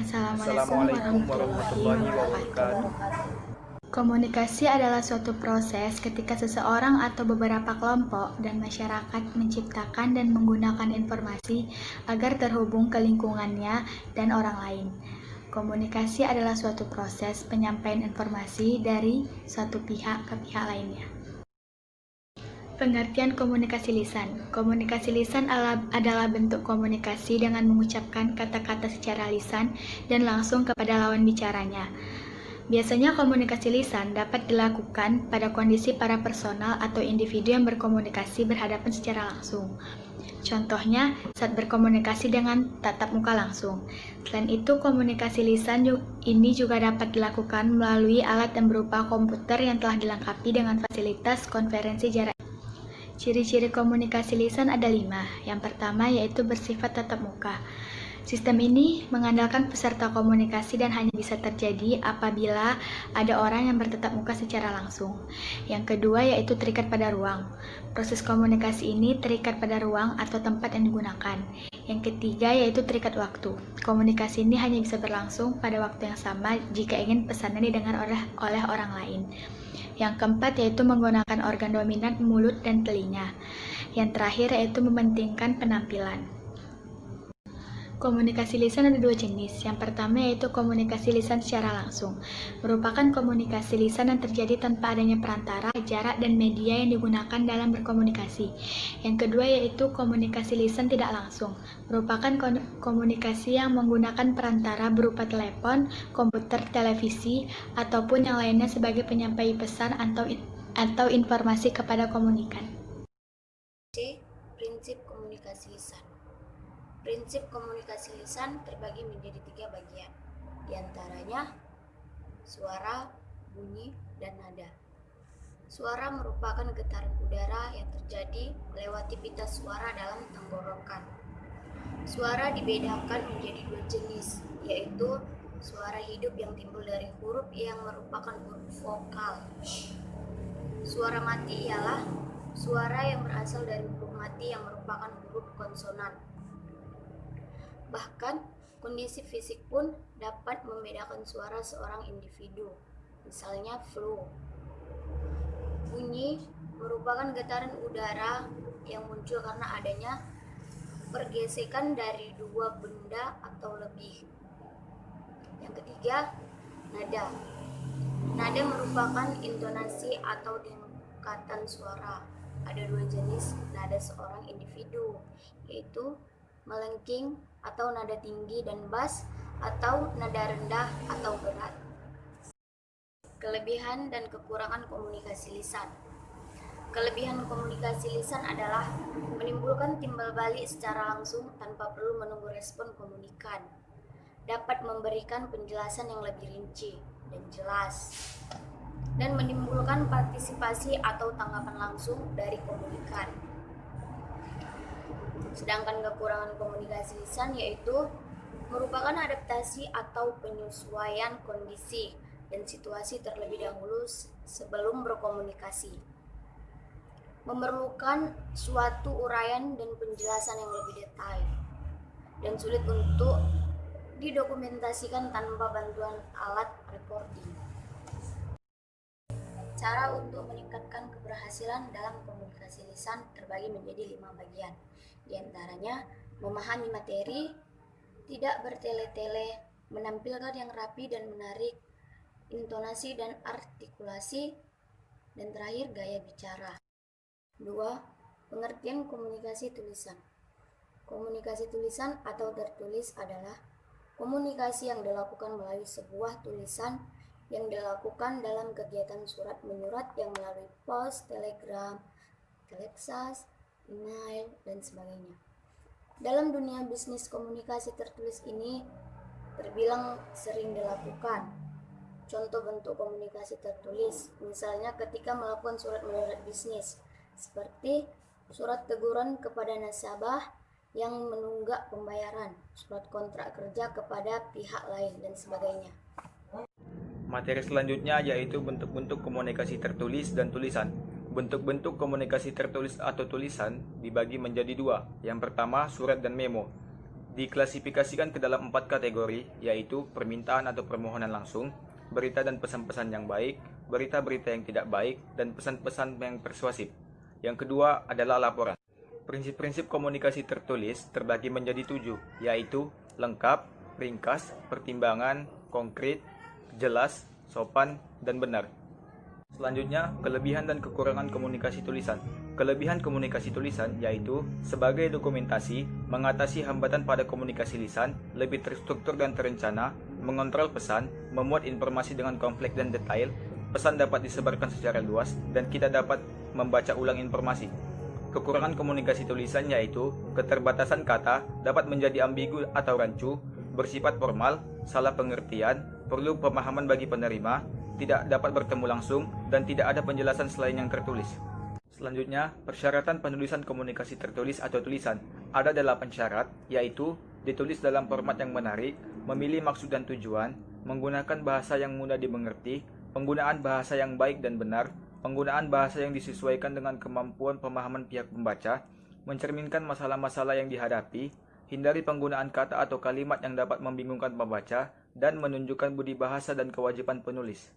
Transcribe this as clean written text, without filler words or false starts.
Assalamualaikum warahmatullahi wabarakatuh. Komunikasi adalah suatu proses ketika seseorang atau beberapa kelompok dan masyarakat menciptakan dan menggunakan informasi agar terhubung ke lingkungannya dan orang lain. Komunikasi adalah suatu proses penyampaian informasi dari satu pihak ke pihak lainnya. Pengertian komunikasi lisan. Komunikasi lisan adalah bentuk komunikasi dengan mengucapkan kata-kata secara lisan dan langsung kepada lawan bicaranya. Biasanya komunikasi lisan dapat dilakukan pada kondisi para personal atau individu yang berkomunikasi berhadapan secara langsung. Contohnya, saat berkomunikasi dengan tatap muka langsung. Selain itu, komunikasi lisan ini juga dapat dilakukan melalui alat yang berupa komputer yang telah dilengkapi dengan fasilitas konferensi jarak. Ciri-ciri komunikasi lisan ada 5. Yang pertama yaitu bersifat tatap muka. Sistem ini mengandalkan peserta komunikasi dan hanya bisa terjadi apabila ada orang yang bertatap muka secara langsung. Yang kedua yaitu terikat pada ruang. Proses komunikasi ini terikat pada ruang atau tempat yang digunakan. Yang ketiga yaitu terikat waktu. Komunikasi ini hanya bisa berlangsung pada waktu yang sama jika ingin pesannya didengar oleh orang lain. Yang keempat yaitu menggunakan organ dominan mulut dan telinga. Yang terakhir yaitu mementingkan penampilan. Komunikasi lisan ada 2 jenis. Yang pertama yaitu komunikasi lisan secara langsung. Merupakan komunikasi lisan yang terjadi tanpa adanya perantara, jarak, dan media yang digunakan dalam berkomunikasi. Yang kedua yaitu komunikasi lisan tidak langsung. Merupakan komunikasi yang menggunakan perantara berupa telepon, komputer, televisi, ataupun yang lainnya sebagai penyampai pesan atau informasi kepada komunikan. C. Prinsip komunikasi lisan. Prinsip komunikasi lisan terbagi menjadi 3 bagian, di antaranya suara, bunyi, dan nada. Suara merupakan getaran udara yang terjadi melewati pita suara dalam tenggorokan. Suara dibedakan menjadi 2 jenis, yaitu suara hidup yang timbul dari huruf yang merupakan huruf vokal. Suara mati ialah suara yang berasal dari huruf mati yang merupakan huruf konsonan. Bahkan, kondisi fisik pun dapat membedakan suara seorang individu, misalnya flu. Bunyi merupakan getaran udara yang muncul karena adanya pergesekan dari 2 benda atau lebih. Yang ketiga, nada. Nada merupakan intonasi atau tingkatan suara. Ada 2 jenis nada seorang individu, yaitu melengking atau nada tinggi dan bas, atau nada rendah atau berat. Kelebihan dan kekurangan komunikasi lisan. Kelebihan komunikasi lisan adalah menimbulkan timbal balik secara langsung tanpa perlu menunggu respon komunikan. Dapat memberikan penjelasan yang lebih rinci dan jelas, dan menimbulkan partisipasi atau tanggapan langsung dari komunikan. Sedangkan kekurangan komunikasi lisan yaitu merupakan adaptasi atau penyesuaian kondisi dan situasi terlebih dahulu sebelum berkomunikasi. Memerlukan suatu uraian dan penjelasan yang lebih detail dan sulit untuk didokumentasikan tanpa bantuan alat recording. Cara untuk meningkatkan keberhasilan dalam komunikasi lisan terbagi menjadi 5 bagian. Di antaranya, memahami materi, tidak bertele-tele, menampilkan yang rapi dan menarik, intonasi dan artikulasi, dan terakhir gaya bicara. 2. Pengertian komunikasi tulisan. Komunikasi tulisan atau tertulis adalah komunikasi yang dilakukan melalui sebuah tulisan yang dilakukan dalam kegiatan surat menyurat yang melalui pos, telegram, teleksas, email, dan sebagainya. Dalam dunia bisnis, komunikasi tertulis ini terbilang sering dilakukan. Contoh bentuk komunikasi tertulis, misalnya ketika melakukan surat menyurat bisnis, seperti surat teguran kepada nasabah yang menunggak pembayaran, surat kontrak kerja kepada pihak lain, dan sebagainya. Materi selanjutnya yaitu bentuk-bentuk komunikasi tertulis dan tulisan. Bentuk-bentuk komunikasi tertulis atau tulisan dibagi menjadi 2. Yang pertama, surat dan memo. diklasifikasikan ke dalam 4 kategori, yaitu permintaan atau permohonan langsung, berita dan pesan-pesan yang baik, berita-berita yang tidak baik, dan pesan-pesan yang persuasif. Yang kedua adalah laporan. Prinsip-prinsip komunikasi tertulis terbagi menjadi 7, yaitu lengkap, ringkas, pertimbangan, konkret, jelas, sopan, dan benar. Selanjutnya, kelebihan dan kekurangan komunikasi tulisan. Kelebihan komunikasi tulisan yaitu sebagai dokumentasi, mengatasi hambatan pada komunikasi lisan, lebih terstruktur dan terencana, mengontrol pesan, memuat informasi dengan kompleks dan detail, pesan dapat disebarkan secara luas, dan kita dapat membaca ulang informasi. Kekurangan komunikasi tulisan yaitu keterbatasan kata, dapat menjadi ambigu atau rancu, bersifat formal, salah pengertian, perlu pemahaman bagi penerima, tidak dapat bertemu langsung, dan tidak ada penjelasan selain yang tertulis. Selanjutnya, persyaratan penulisan komunikasi tertulis atau tulisan. Ada 8 syarat, yaitu ditulis dalam format yang menarik, memilih maksud dan tujuan, menggunakan bahasa yang mudah dimengerti, penggunaan bahasa yang baik dan benar, penggunaan bahasa yang disesuaikan dengan kemampuan pemahaman pihak pembaca, mencerminkan masalah-masalah yang dihadapi, hindari penggunaan kata atau kalimat yang dapat membingungkan pembaca, dan menunjukkan budi bahasa dan kewajiban penulis.